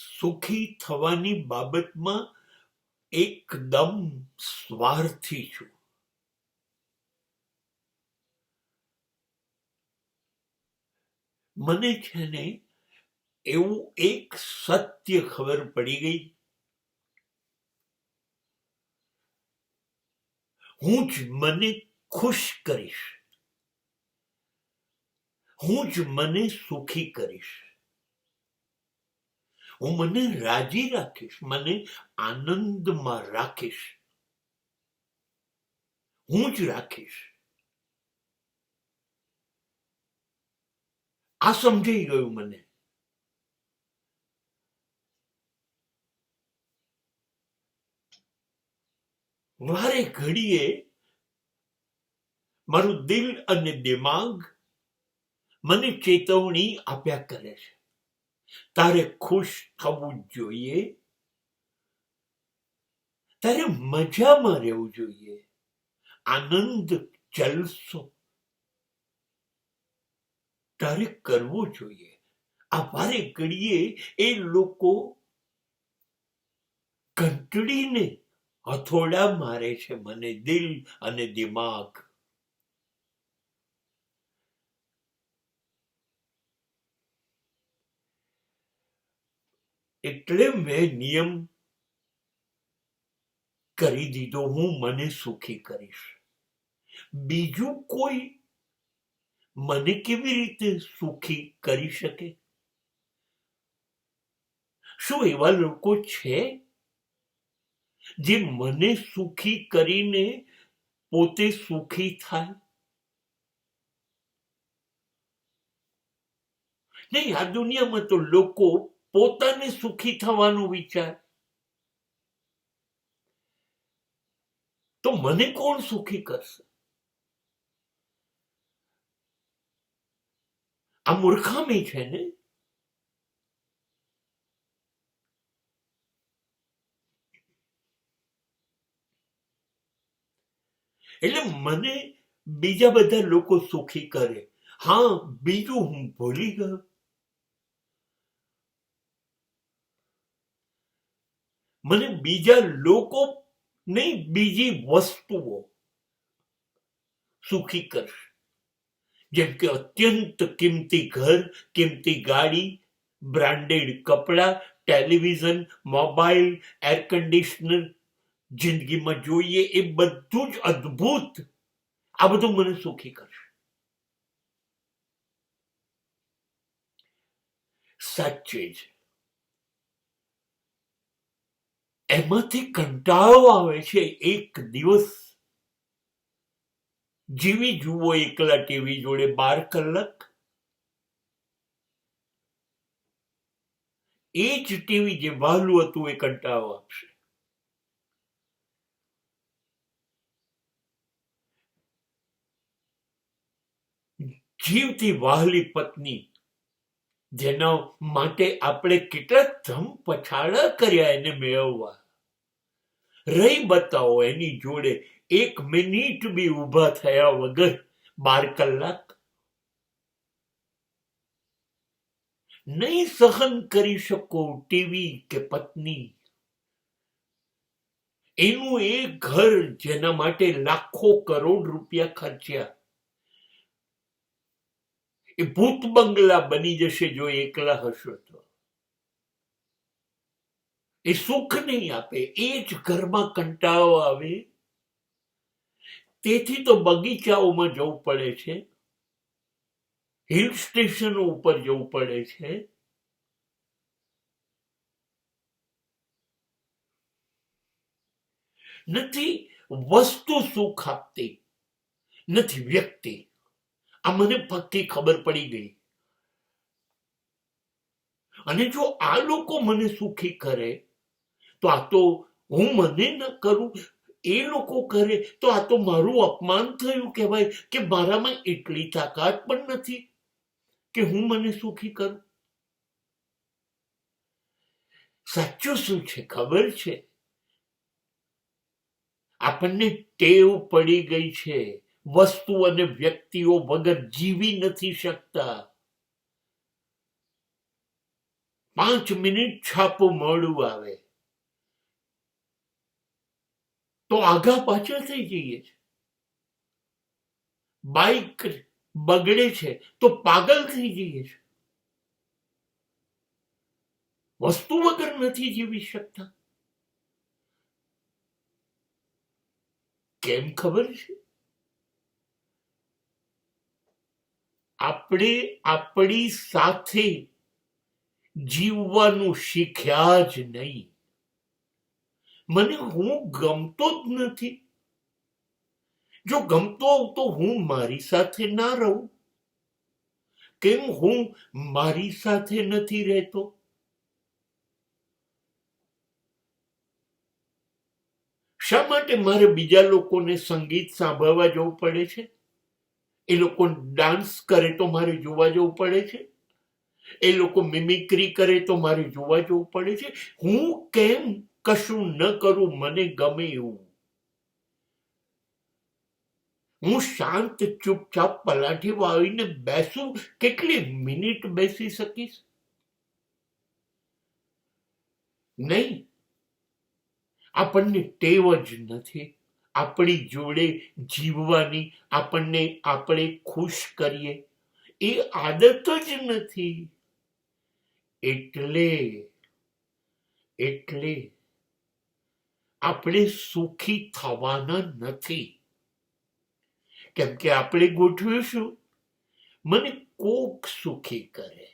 સુખી થવાની બાબતમાં એકદમ સ્વાર્થી છું. મને છે ને એવું એક સત્ય ખબર પડી ગઈ, હું જ મને ખુશ કરીશ, હું જ મને સુખી કરીશ, હું મને રાજી રાખીશ, મને આનંદમાં રાખીશ, હું જ રાખીશ. આ સમજાઈ ગયું મને. વારે ઘડીએ મારું દિલ અને દિમાગ મને ચેતવણી આપ્યા કરે છે, તારે ખુશ થવું જોઈએ, તારે મજામાં રહેવું જોઈએ, આનંદ જલસો તારે કરવો જોઈએ. આ વારે ઘડીએ એ લોકો ઘંટડીને હથોડા મારે છે મને, દિલ અને દિમાગ. એટલે મેં નિયમ કરી દીધો, હું મને સુખી કરીશ. બીજું કોઈ મને કેવી રીતે સુખી કરી શકે? શું એવા લોકો છે જે મને સુખી કરીને પોતે સુખી થાય? નહીં, આ દુનિયામાં તો લોકો પોતાને સુખી થવાનું વિચાર, તો મને કોણ સુખી કરશે? આ મૂર્ખામી છે ને. એટલે મને બીજા બધા લોકો સુખી કરે, હા, બીજું હું ભૂલી ગયો. મને બીજા લોકો નહીં, બીજી વસ્તુઓ સુખી કરશે. જેમ કે અત્યંત કિંમતી ઘર, કિંમતી ગાડી, બ્રાન્ડેડ કપડા, ટેલિવિઝન, મોબાઈલ, એર કન્ડિશનર જિંદગીમાં જોઈએ એ બધું જ અદ્ભુત. આ બધું મને સુખી કરશે. સાચે જ એમાંથી કંટાળો આવે છે. એક દિવસ જીવી જુઓ એકલા ટીવી જોડે 12 કલાક, એ જ ટીવી જે વહાલું હતું એ કંટાળો આપશે. જીવતી વહાલી પત્ની જેના માટે આપણે કેટલા ધમ પછાડા કર્યા એને મેળવવા, રહી બતાવો એની જોડે 1 મિનિટ બી ઊભા થયા વગર 12 કલાક. નહીં સહન કરી શકો ટીવી કે પત્ની, એનું એ ઘર જેના માટે લાખો કરોડ રૂપિયા ખર્ચ્યા, એ ભૂત બંગલા બની જશે જો એકલા હશો તો. એ સુખ નહીં આપે, એ જ ઘરમાં કંટાળો આવે. તેથી તો બગીચાઓમાં જવું પડે છે, હિલ સ્ટેશનો ઉપર જવું પડે છે. નથી વસ્તુ સુખ આપતી, નથી વ્યક્તિ. આ મને પક્કી ખબર પડી ગઈ. અને જો આ લોકો મને સુખી કરે તો આ તો હું મને ન કરું, એ લોકો કરે તો આ તો મારું અપમાન થયું કહેવાય કે મારામાં એટલી તાકાત પણ નથી કે હું મને સુખી કરું. સાચું શું છે ખબર છે? આપણને ટેવ પડી ગઈ છે, વસ્તુ અને વ્યક્તિઓ વગર જીવી નથી શકતા. 5 મિનિટ છાપું મોડું આવે તો આગા પાછળ થઈ જઈએ છે. બાઇક બગડે છે તો પાગલ થઈ જઈએ છે. વસ્તુ વગર નથી જીવી શકતા. કેમ ખબર છે? આપણે આપણી સાથે જીવવાનું શીખ્યા જ નહીં. મને હું ગમતો જ નથી. જો ગમતો હોઉં તો હું મારી સાથે ના રહું. કેમ હું મારી સાથે નથી રહેતો? શા માટે મારે બીજા લોકોને સંગીત સાંભળવા જવું પડે છે? એ લોકો ડાન્સ કરે તો મારે જોવા જવું પડે છે? એ લોકો મિમિક્રી કરે તો મારે જોવા જવું પડે છે? હું કેમ કશું ન કરું મને ગમે એવું? હું શાંત ચૂપચાપ પલાઠી વાળીને બેસું, કેટલી મિનિટ બેસી શકીશ? નહીં. આપણને ટેવ જ નથી આપણી જોડે જીવવાની. આપણે ખુશ કરીએ એ આદત જ નથી. એટલે આપણે સુખી થવાના નથી. કેમ કે આપણે ગોઠવીશું મને કોક સુખી કરે,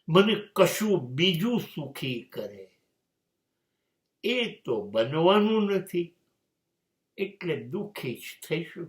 મને કશું બીજું સુખી કરે. એ તો બનવાનું નથી, એટલે દુઃખી જ થઈશું.